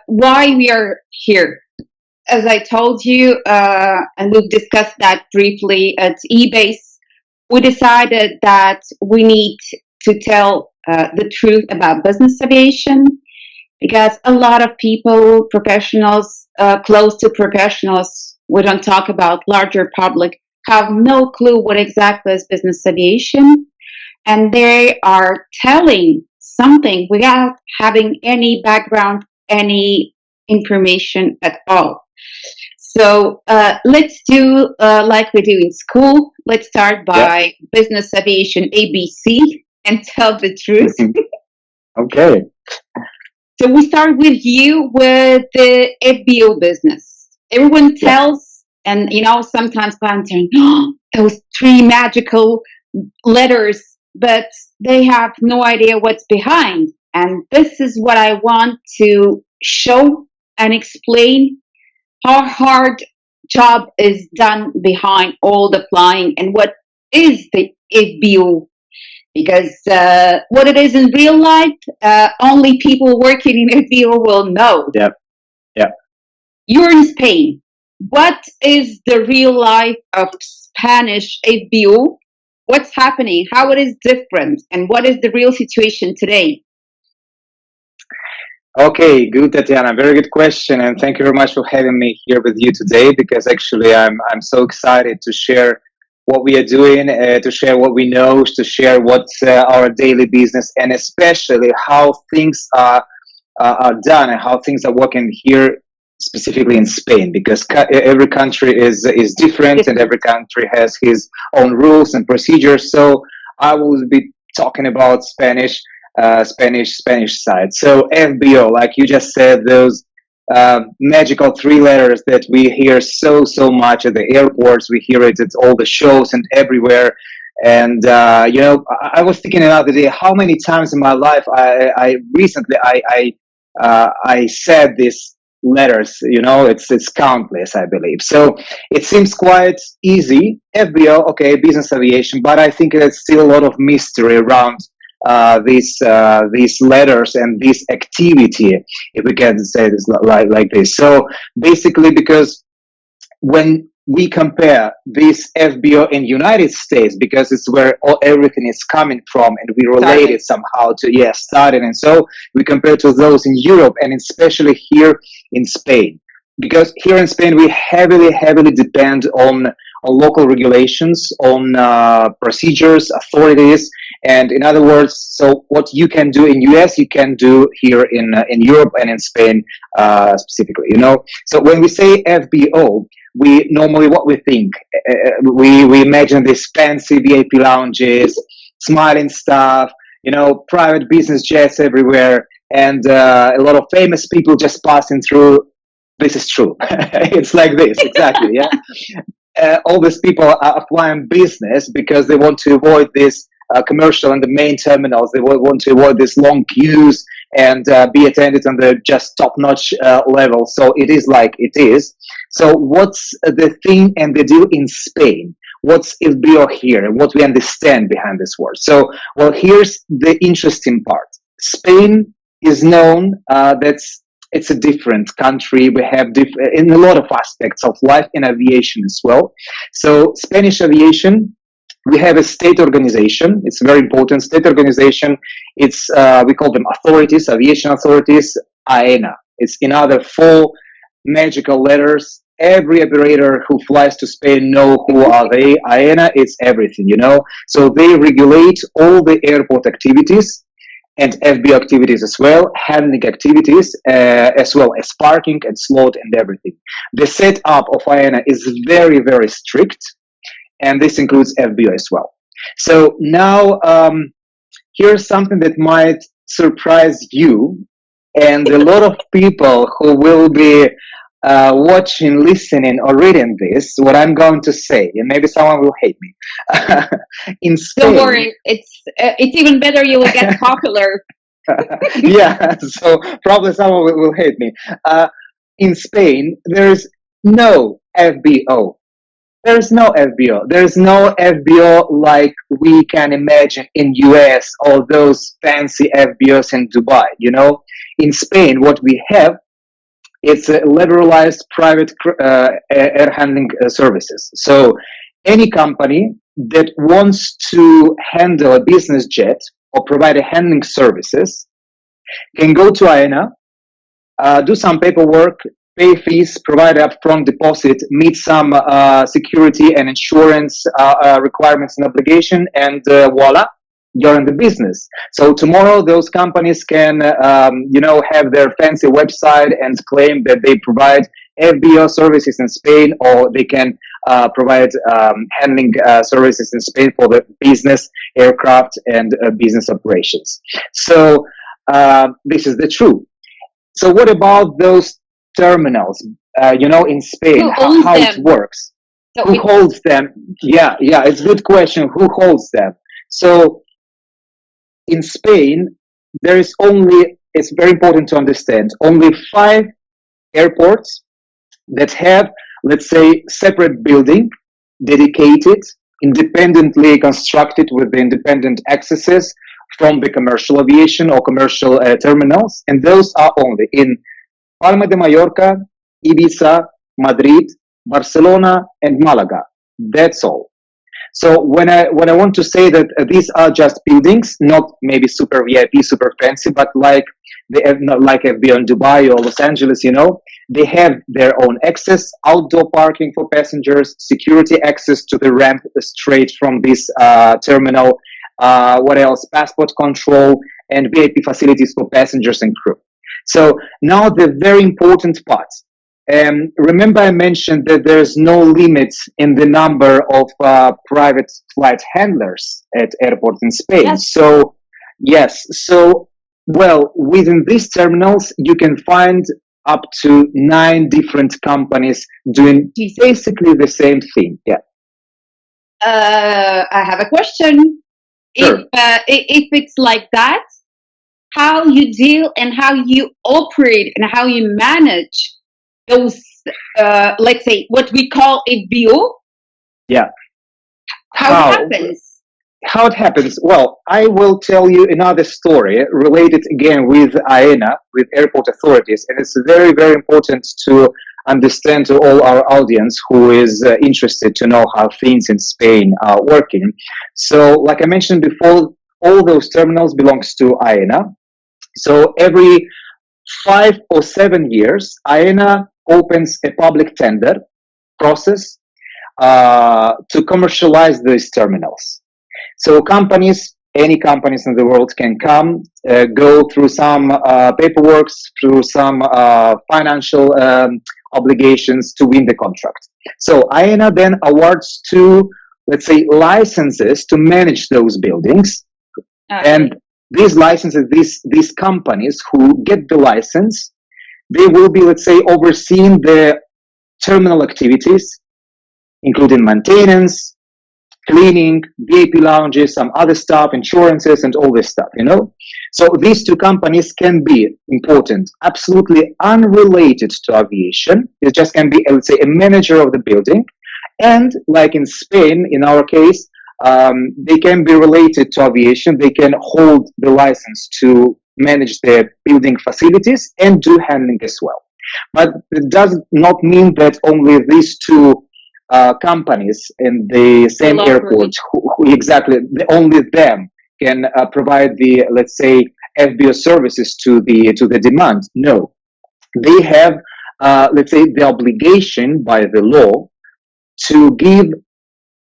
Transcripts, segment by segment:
why we are here. As I told you, and we've discussed that briefly at eBase, we decided that we need to tell the truth about business aviation because a lot of people, professionals, close to professionals, we don't talk about larger public, have no clue what exactly is business aviation, and they are telling something without having any background, any information at all. So let's do like we do in school. Let's start Yeah. by business aviation ABC and tell the truth. Okay. So we start with you with the FBO business. Everyone Yeah. tells, and sometimes clients are, oh, those three magical letters, but they have no idea what's behind. And this is what I want to show and explain how hard job is done behind all the flying and what is the FBO, because what it is in real life, only people working in FBO will know. Yeah. Yeah. You're in Spain. What is the real life of Spanish FBO? What's happening? How it is different? And what is the real situation today? Okay, good, Tatiana. Very good question, and thank you very much for having me here with you today. Because actually, I'm so excited to share what we are doing, to share what we know, to share what's our daily business, and especially how things are done and how things are working here, specifically in Spain. Because every country is different, and every country has his own rules and procedures. So I will be talking about Spanish side. So FBO, like you just said, those magical three letters that we hear so much at the airports. We hear it at all the shows and everywhere. And I was thinking the other day how many times in my life I recently I said these letters. It's countless, I believe. So it seems quite easy. FBO, okay, business aviation, but I think there's still a lot of mystery around these letters and this activity, if we can say this like this. So basically, because when we compare this FBO in United States, because it's where everything is coming from, and we relate it somehow to starting, and so we compare to those in Europe, and especially here in Spain, because here in Spain we heavily depend on local regulations, on procedures, authorities, and in other words, so what you can do in US, you can do here in Europe and in Spain specifically. So when we say FBO, we normally what we think, we imagine these fancy VIP lounges, smiling staff, private business jets everywhere, and a lot of famous people just passing through. This is true. It's like this, exactly. Yeah. All these people are applying business because they want to avoid this commercial and the main terminals. They want to avoid these long queues and be attended on the just top-notch level. So it is like it is. So what's the thing and the deal in Spain? What's FBO here and what we understand behind this word? So, well, here's the interesting part. Spain is known it's a different country. We have in a lot of aspects of life in aviation as well. So Spanish aviation, we have a state organization. It's a very important state organization. It's we call them authorities, aviation authorities, AENA. It's in other four magical letters. Every operator who flies to Spain know who are they. AENA, it's everything, So they regulate all the airport activities and FBO activities as well, handling activities, as well as parking and slot and everything. The setup of AENA is very strict, and this includes FBO as well. So now, here's something that might surprise you and a lot of people who will be watching, listening, or reading this, what I'm going to say, and maybe someone will hate me. In Spain, don't worry, it's even better. You will get popular. Yeah, so probably someone will hate me. In Spain, there's no FBO. There's no FBO. There's no FBO like we can imagine in US or those fancy FBOs in Dubai. In Spain, what we have It's liberalized private air handling services. So any company that wants to handle a business jet or provide a handling services can go to AENA, do some paperwork, pay fees, provide upfront deposit, meet some security and insurance requirements and obligation, and voila, you're in the business. So tomorrow, those companies can, have their fancy website and claim that they provide FBO services in Spain, or they can provide handling services in Spain for the business aircraft and business operations. So this is the truth. So what about those terminals? In Spain, Who owns how it them? works? So Who holds them? Yeah, it's a good question. Who holds them? So in Spain, there is only, it's very important to understand, only 5 airports that have, let's say, separate building, dedicated, independently constructed with the independent accesses from the commercial aviation or commercial terminals. And those are only in Palma de Mallorca, Ibiza, Madrid, Barcelona, and Malaga. That's all. So when I want to say that these are just buildings, not maybe super VIP, super fancy, but like they have not like FBO in Dubai or Los Angeles, they have their own access, outdoor parking for passengers, security access to the ramp straight from this terminal. What else? Passport control and VIP facilities for passengers and crew. So now the very important part. Remember I mentioned that there's no limit in the number of private flight handlers at airports in Spain. Yes. So, yes. So, well, within these terminals, you can find up to 9 different companies doing basically the same thing. Yeah. I have a question. Sure. If it's like that, how you deal and how you operate and how you manage those, let's say, what we call FBO? Yeah. How it happens? How it happens? Well, I will tell you another story related again with AENA, with airport authorities, and it's very, very important to understand to all our audience who is interested to know how things in Spain are working. So, like I mentioned before, all those terminals belongs to AENA. So every 5 or 7 years, AENA opens a public tender process to commercialize these terminals. So companies, any companies in the world can come, go through some paperwork, through some financial obligations to win the contract. So AENA then awards 2, let's say, licenses to manage those buildings. And these licenses, these companies who get the license, they will be, let's say, overseeing the terminal activities, including maintenance, cleaning, VIP lounges, some other stuff, insurances, and all this stuff, So these 2 companies can be important, absolutely unrelated to aviation. It just can be, let's say, a manager of the building. And like in Spain, in our case, they can be related to aviation. They can hold the license to manage their building facilities and do handling as well. But it does not mean that only these 2 companies in the same airport, who exactly, only them can provide the, let's say, FBO services to the demand. No, they have, let's say, the obligation by the law to give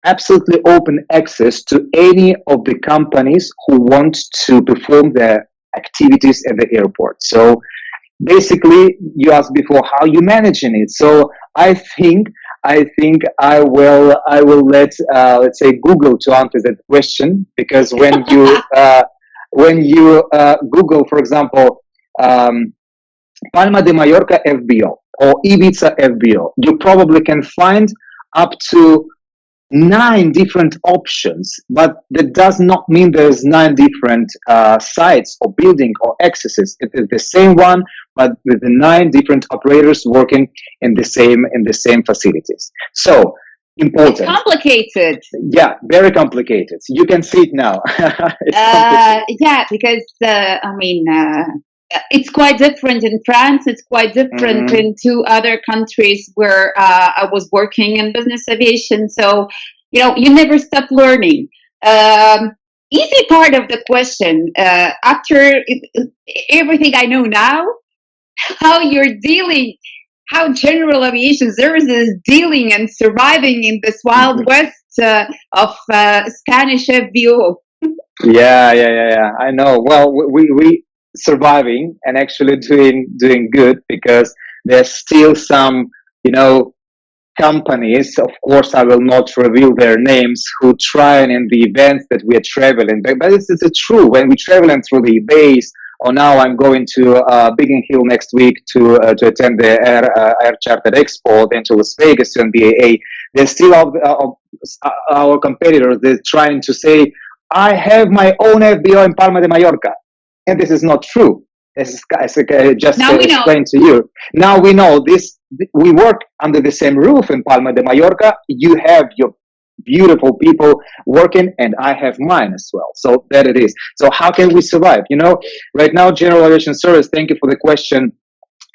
absolutely open access to any of the companies who want to perform their activities at the airport. So basically, you asked before how you managing it. So I think I will let let's say Google to answer that question, because when you Google, for example, Palma de Mallorca FBO or Ibiza FBO, you probably can find up to 9 different options, but that does not mean there's 9 different sites or building or accesses. It is the same one, but with the 9 different operators working in the same facilities. So important. It's complicated. Yeah, very complicated. You can see it now. Yeah, because it's quite different in France. It's quite different Hmm. in two other countries where I was working in business aviation. So, you never stop learning. Um, Easy part of the question. After everything I know now, how you're dealing, how General Aviation Service is dealing and surviving in this wild west of Spanish FBO. Yeah. I know. Well, we surviving and actually doing good because there's still some, you know, companies. Of course, I will not reveal their names. Who try and in the events that we are traveling, but it's true when we traveling through the base. Or now I'm going to Biggin Hill next week to attend the Air Charter Expo, then to Las Vegas and BAA. There's still our competitors. They're trying to say I have my own FBO in Palma de Mallorca. And this is not true. As I just Now we know. explained to you. Now we know this. We work under the same roof in Palma de Mallorca. You have your beautiful people working, and I have mine as well. So that it is. So how can we survive? You know, right now, General Aviation Service. Thank you for the question.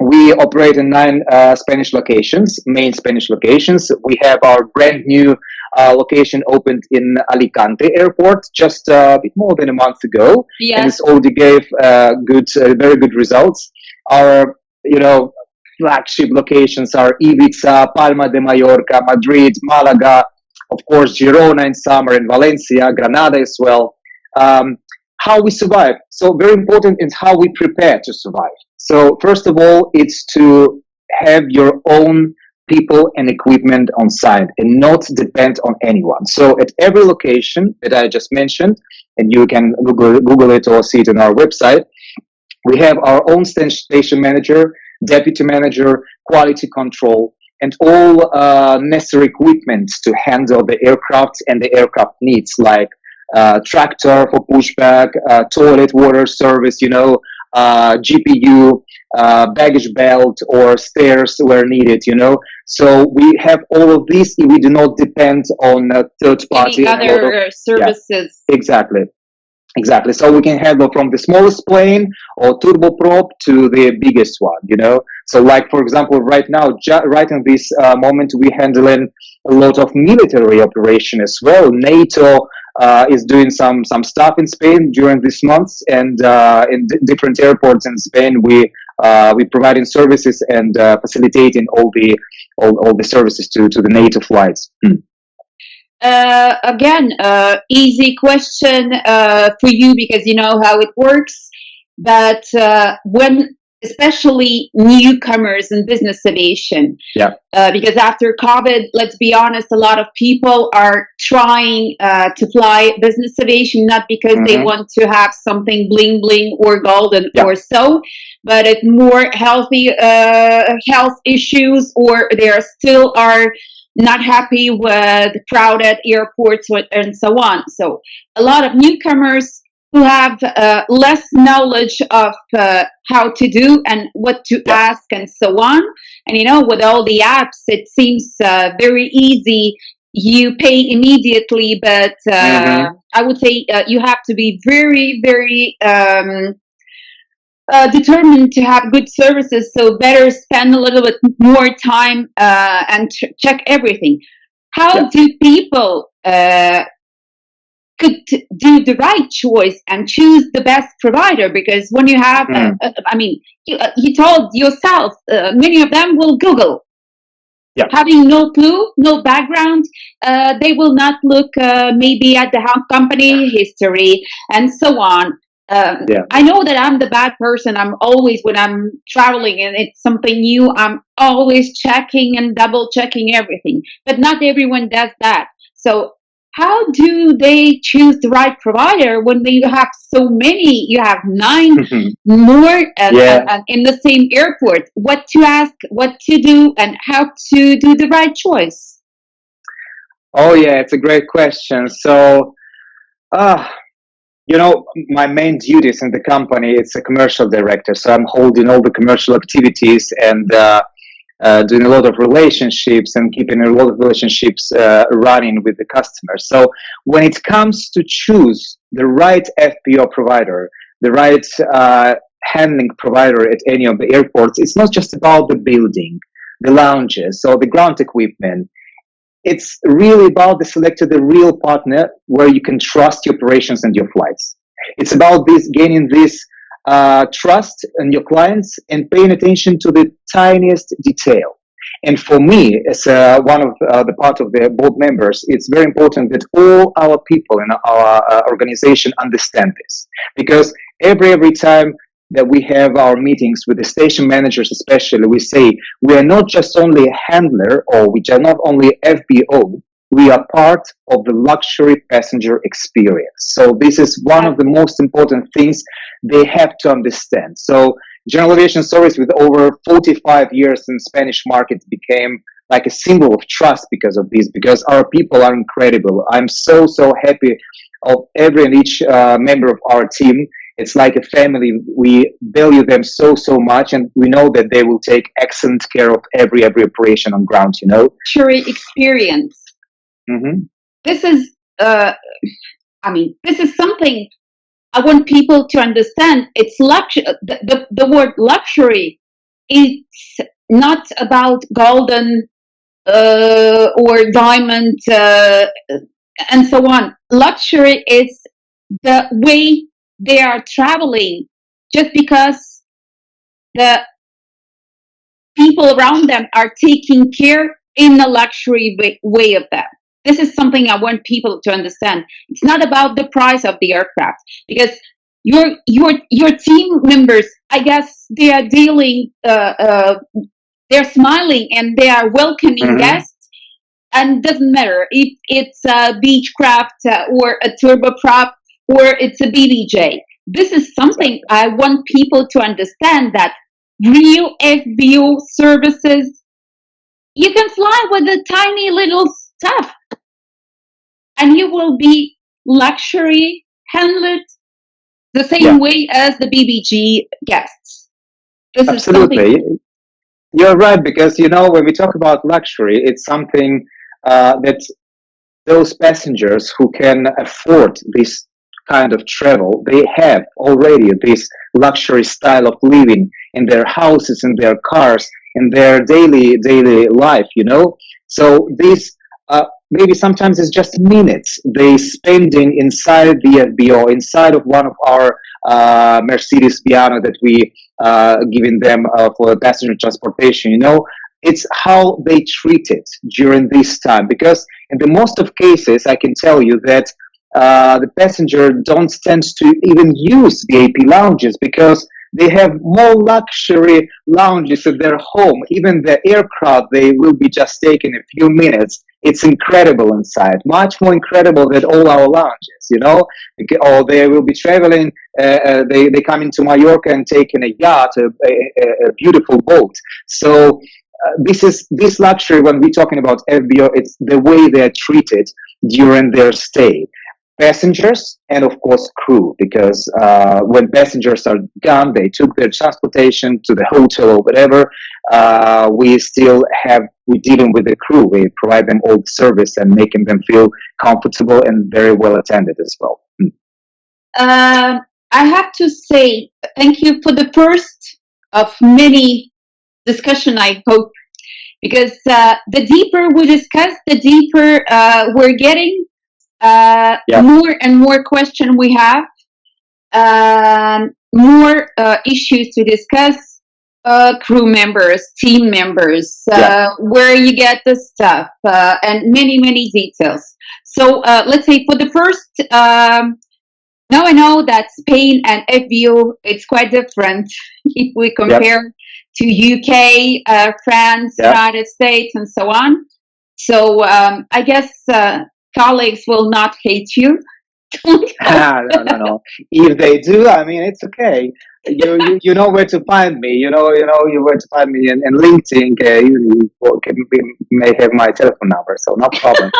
We operate in 9 Spanish locations, main Spanish locations. We have our brand new location opened in Alicante Airport just a bit more than a month ago, and Yes. it's already gave very good results. Our, you know, flagship locations are Ibiza, Palma de Mallorca, Madrid, Malaga, of course, Girona in summer, and Valencia, Granada as well. Um, how we survive. So very important is how we prepare to survive. So first of all, it's to have your own people and equipment on site and not depend on anyone. So at every location that I just mentioned, and you can Google it or see it on our website, we have our own station manager, deputy manager, quality control, and all necessary equipment to handle the aircraft and the aircraft needs, like tractor for pushback, toilet water service, GPU, baggage belt, or stairs where needed, So we have all of these. We do not depend on third party. Any other services? Yeah, exactly. So we can handle from the smallest plane or turboprop to the biggest one. So like, for example, right now, right in this moment, we're handling a lot of military operation as well. NATO is doing some stuff in Spain during these months, and in different airports in Spain, we providing services and facilitating all the services to the NATO flights. Again, easy question for you because you know how it works. But when, especially newcomers in business aviation, yeah, because after COVID, let's be honest, a lot of people are trying to fly business aviation not because they want to have something bling bling or golden or so, but it's more healthy health issues, or there still are not happy with crowded airports and so on. So a lot of newcomers who have less knowledge of how to do and what to ask and so on. And with all the apps, it seems very easy. You pay immediately, but I would say you have to be very, very determined to have good services. So better spend a little bit more time and check everything. How do people could do the right choice and choose the best provider? Because when you have, you told yourself, many of them will Google. Having no clue, no background, they will not look maybe at the company history and so on. I know that I'm the bad person. I'm always, when I'm traveling and it's something new, I'm always checking and double checking everything. But not everyone does that. So how do they choose the right provider when you have so many? You have 9 more and in the same airport. What to ask, what to do, and how to do the right choice? Oh yeah, it's a great question. So, my main duties in the company, it's a commercial director. So I'm holding all the commercial activities and doing a lot of relationships and keeping a lot of relationships running with the customers. So when it comes to choose the right FBO provider, the right handling provider at any of the airports, it's not just about the building, the lounges, or the ground equipment. It's really about the selected the real partner where you can trust your operations and your flights. It's about this gaining this trust in your clients and paying attention to the tiniest detail. And for me, as one of the part of the board members, it's very important that all our people in our organization understand this, because every time that we have our meetings with the station managers, especially, we say we are not just only a handler or we are not only FBO. We are part of the luxury passenger experience. So this is one of the most important things they have to understand. So General Aviation Service, with over 45 years in Spanish market, became like a symbol of trust because of this, because our people are incredible. I'm so happy of every and each member of our team. It's like a family. We value them so much, and we know that they will take excellent care of every operation on ground, you know. Luxury experience. Mm-hmm. This is, this is something I want people to understand. It's luxury. The word luxury is not about golden or diamond and so on. Luxury is the way they are traveling, just because the people around them are taking care in a luxury way of them. This is something I want people to understand. It's not about the price of the aircraft, because your team members, I guess, they are dealing, they're smiling and they are welcoming guests, and doesn't matter if it's a Beechcraft or a turboprop or it's a BBJ. This is something I want people to understand, that real FBO services, you can fly with a tiny little stuff and you will be luxury handled the same way as the BBG guests. This Absolutely. is something. You're right, because, you know, when we talk about luxury, it's something that those passengers who can afford this kind of travel, they have already this luxury style of living in their houses, in their cars, in their daily life, you know. So this maybe sometimes it's just minutes they spending inside the FBO, inside of one of our Mercedes Piano that we giving them for passenger transportation, you know. It's how they treat it during this time, because in the most of cases, I can tell you that the passenger don't tend to even use VIP lounges, because they have more luxury lounges at their home. Even the aircraft, they will be just taking a few minutes. It's incredible inside, much more incredible than all our lounges, you know. Or they will be traveling, they come into Mallorca and taking a yacht, a beautiful boat. So this luxury, when we're talking about FBO, it's the way they are treated during their stay. Passengers and of course crew, because when passengers are gone, they took their transportation to the hotel or whatever. We dealing with the crew. We provide them all the service and making them feel comfortable and very well attended as well. I have to say thank you for the first of many discussion, I hope, because the deeper we discuss, the deeper we're getting. More and more questions we have, more issues to discuss, crew members, team members, where you get the stuff, and many details. So let's say for the first, now I know that Spain and FBO, it's quite different if we compare to UK, France, United States, and so on. So I guess colleagues will not hate you. No. If they do, I mean, it's okay. You know where to find me. You know where to find me in LinkedIn. You may have my telephone number, so no problem.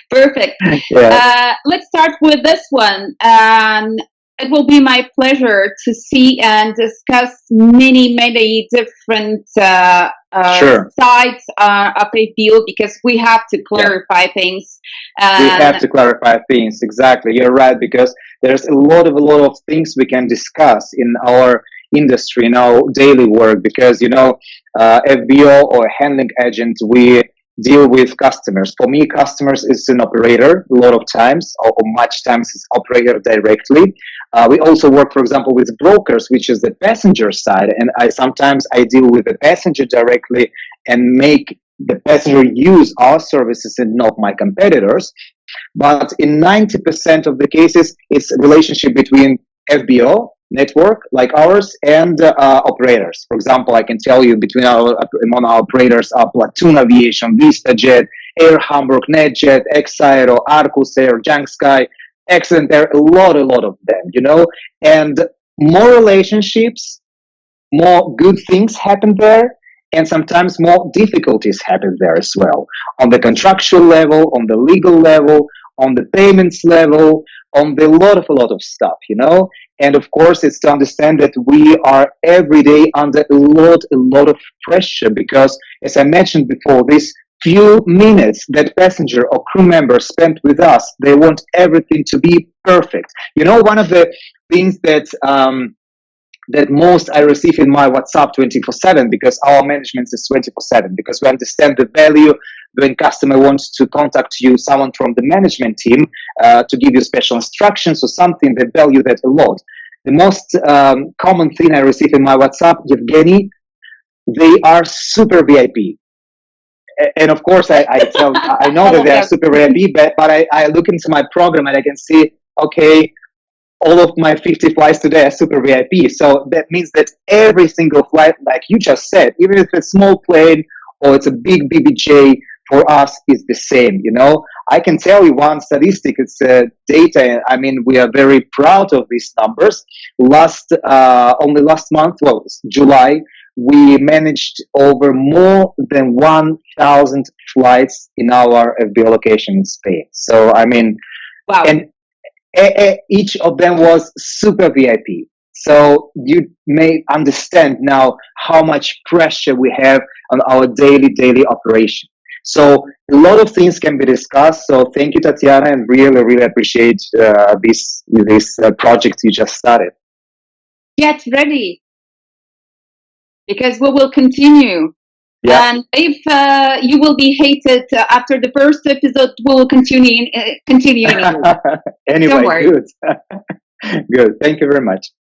Perfect. Let's start with this one. It will be my pleasure to see and discuss many different Sure. sides of FBO, because we have to Yeah. clarify things. We have And to clarify things. Exactly. You're right, because there's a lot of things we can discuss in our industry, in our daily work, because, FBO or handling agent, we deal with customers. For me, customers is an operator a lot of times, or much times it's operator directly. We also work, for example, with brokers, which is the passenger side, and I deal with the passenger directly and make the passenger use our services and not my competitors. But in 90% of the cases, it's a relationship between FBO network like ours and operators. For example, I can tell you among our operators are Platoon Aviation, VistaJet, Air Hamburg, NetJet, Exaero, Arcus Air, Junk Sky, Excellent Air, a lot of them, and more relationships, more good things happen there, and sometimes more difficulties happen there as well, on the contractual level, on the legal level, on the payments level, on the a lot of stuff, and of course it's to understand that we are every day under a lot of pressure, because as I mentioned before, these few minutes that passenger or crew member spent with us, they want everything to be perfect. One of the things that most I receive in my WhatsApp 24/7, because our management is 24/7, because we understand the value when customer wants to contact you, someone from the management team, to give you special instructions or something, they value that a lot. The most common thing I receive in my WhatsApp, Evgeny, they are super VIP. And of course, I know that they are super VIP, but I look into my program and I can see, okay, all of my 50 flights today are super VIP. So that means that every single flight, like you just said, even if it's a small plane or it's a big BBJ, for us is the same. I can tell you one statistic. It's data. I mean, we are very proud of these numbers. Only last month, well, July, we managed over more than 1,000 flights in our FBO location in Spain. So I mean, wow. And each of them was super VIP. So you may understand now how much pressure we have on our daily operation. So a lot of things can be discussed. So thank you, Tatiana, and really appreciate this project you just started. Get ready, because we will continue. Yeah. And if you will be hated after the first episode, we will continue. Anyway, Don't worry. good. Good. Thank you very much.